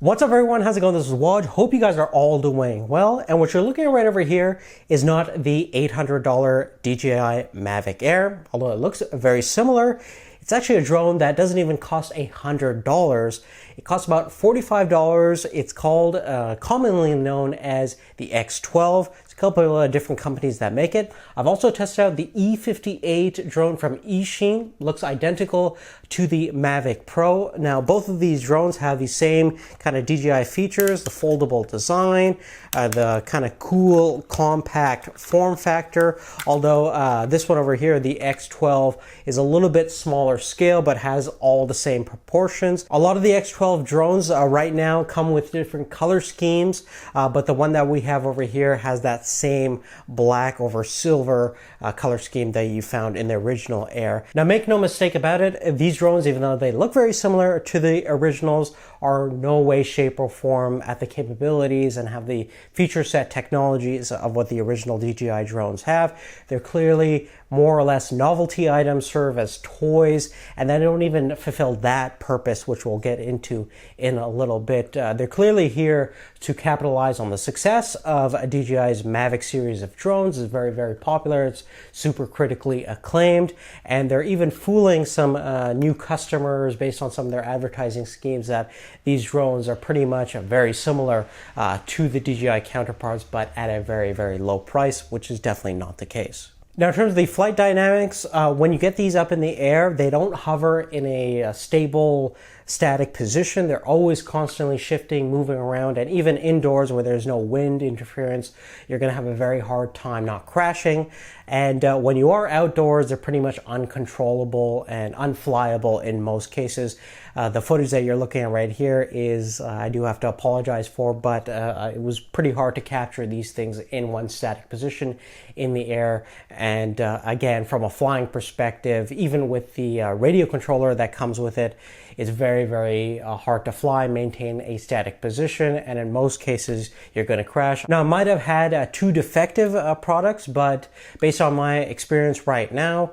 What's up everyone, how's it going? This is Waj. Hope you guys are all doing well. And what you're looking at right over here is not the $800 DJI Mavic Air, although it looks very similar. It's actually a drone that doesn't even cost $100. It costs about $45. It's called, commonly known as the X12. It's a couple of different companies that make it. I've also tested out the E58 drone from Eachine. Looks identical to the Mavic Pro. Now, both of these drones have the same kind of DJI features, the foldable design, the kind of cool, compact form factor. Although this one over here, the X12, is a little bit smaller scale, but has all the same proportions. A lot of the X12 drones right now come with different color schemes, but the one that we have over here has that same black over silver color scheme that you found in the original Air. Now, make no mistake about it, these drones, even though they look very similar to the originals, are no way, shape, or form at the capabilities and have the feature set technologies of what the original DJI drones have. They're clearly more or less novelty items, serve as toys, and they don't even fulfill that purpose, which we'll get into in a little bit. They're clearly here to capitalize on the success of DJI's Mavic series of drones. It's very, very popular. It's super critically acclaimed, and they're even fooling some new customers based on some of their advertising schemes that these drones are pretty much very similar to the DJI counterparts, but at a very, very low price, which is definitely not the case. Now, in terms of the flight dynamics, when you get these up in the air, they don't hover in a stable, static position. They're always constantly shifting, moving around, and even indoors where there's no wind interference, you're going to have a very hard time not crashing. And when you are outdoors, they're pretty much uncontrollable and unflyable in most cases. The footage that you're looking at right here is, I do have to apologize for, but it was pretty hard to capture these things in one static position in the air. And again, from a flying perspective, even with the radio controller that comes with it, it's very, very hard to fly, maintain a static position, and in most cases, you're going to crash. Now, I might have had two defective products, but based on my experience right now,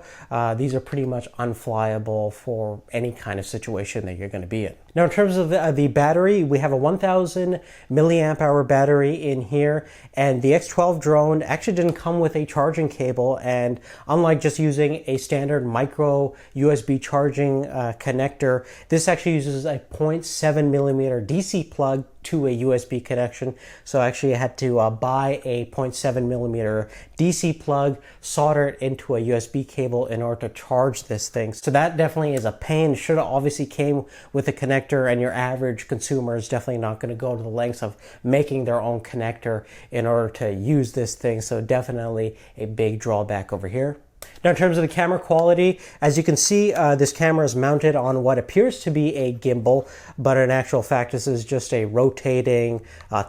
these are pretty much unflyable for any kind of situation that you're going to be in. Now, in terms of the battery, we have a 1000 milliamp hour battery in here, and the X12 drone actually didn't come with a charging cable, and unlike just using a standard micro USB charging connector, this actually uses a 0.7 millimeter DC plug to a USB connection. So actually I had to buy a 0.7 millimeter DC plug, solder it into a USB cable in order to charge this thing. So that definitely is a pain. Should have obviously came with a connector, and your average consumer is definitely not going to go to the lengths of making their own connector in order to use this thing. So definitely a big drawback over here. Now, in terms of the camera quality, as you can see, this camera is mounted on what appears to be a gimbal, but in actual fact, this is just a rotating,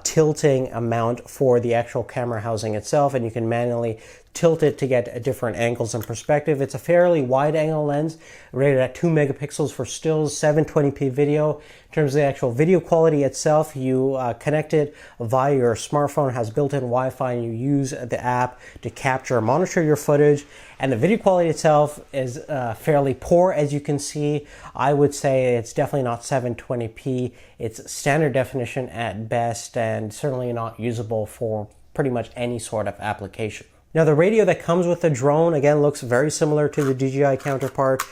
tilting mount for the actual camera housing itself, and you can manually tilt it to get different angles and perspective. It's a fairly wide angle lens, rated at 2 megapixels for stills, 720p video. In terms of the actual video quality itself, you connect it via your smartphone, has built-in Wi-Fi, and you use the app to capture and monitor your footage. And the video quality itself is fairly poor, as you can see. I would say it's definitely not 720p. It's standard definition at best, and certainly not usable for pretty much any sort of application. Now, the radio that comes with the drone, again, looks very similar to the DJI counterpart.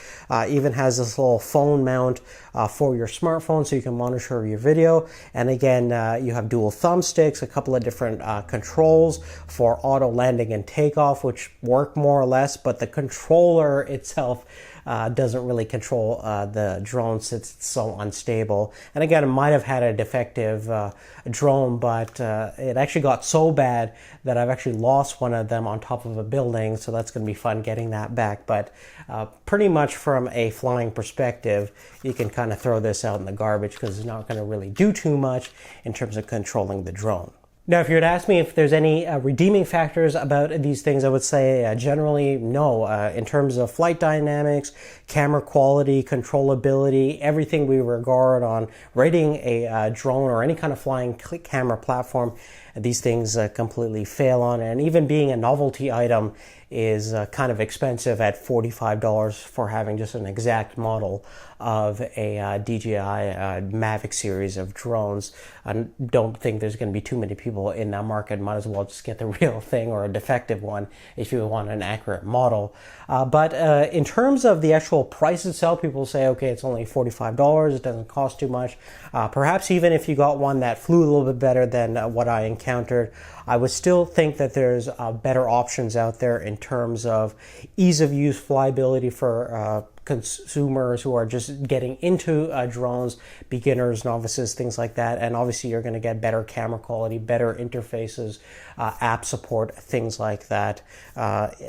Even has this little phone mount for your smartphone so you can monitor your video. And again, you have dual thumbsticks, a couple of different controls for auto landing and takeoff, which work more or less, but the controller itself doesn't really control the drone since it's so unstable. And again, it might have had a defective drone, but it actually got so bad that I've actually lost one of them on top of a building, so that's going to be fun getting that back. But pretty much from a flying perspective, you can kind of throw this out in the garbage because it's not going to really do too much in terms of controlling the drone. Now, if you were to ask me if there's any redeeming factors about these things, I would say generally no. In terms of flight dynamics, camera quality, controllability, everything we regard on rating a drone or any kind of flying camera platform, these things completely fail on. And even being a novelty item, is kind of expensive at $45 for having just an exact model of a DJI Mavic series of drones. I don't think there's going to be too many people in that market. Might as well just get the real thing or a defective one if you want an accurate model. But in terms of the actual price itself, people say, okay, it's only $45. It doesn't cost too much. Perhaps even if you got one that flew a little bit better than what I encountered, I would still think that there's better options out there in terms of ease of use, flyability for consumers who are just getting into drones, beginners, novices, things like that. And obviously you're going to get better camera quality, better interfaces, app support, things like that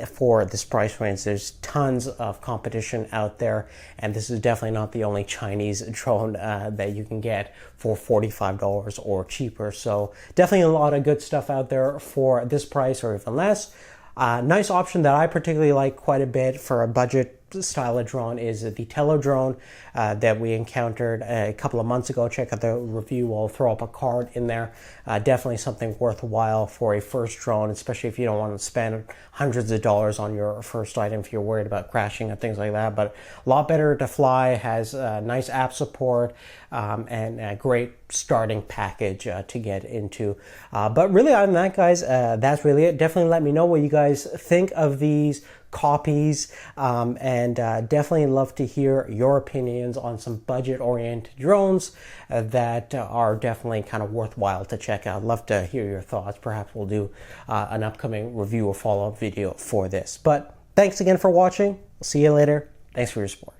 for this price range. There's tons of competition out there, and this is definitely not the only Chinese drone that you can get for $45 or cheaper. So definitely a lot of good stuff out there for this price or even less. Nice option that I particularly like quite a bit for a budget style of drone is the Tello drone that we encountered a couple of months ago. Check out the review. We'll throw up a card in there. Definitely something worthwhile for a first drone, especially if you don't want to spend hundreds of dollars on your first item if you're worried about crashing and things like that. But a lot better to fly, has nice app support, and a great starting package to get into. But really, other than that, guys, that's really it. Definitely let me know what you guys think of these copies, and definitely love to hear your opinions on some budget-oriented drones that are definitely kind of worthwhile to check out. Love to hear your thoughts. Perhaps we'll do an upcoming review or follow-up video for this. But thanks again for watching. We'll see you later. Thanks for your support.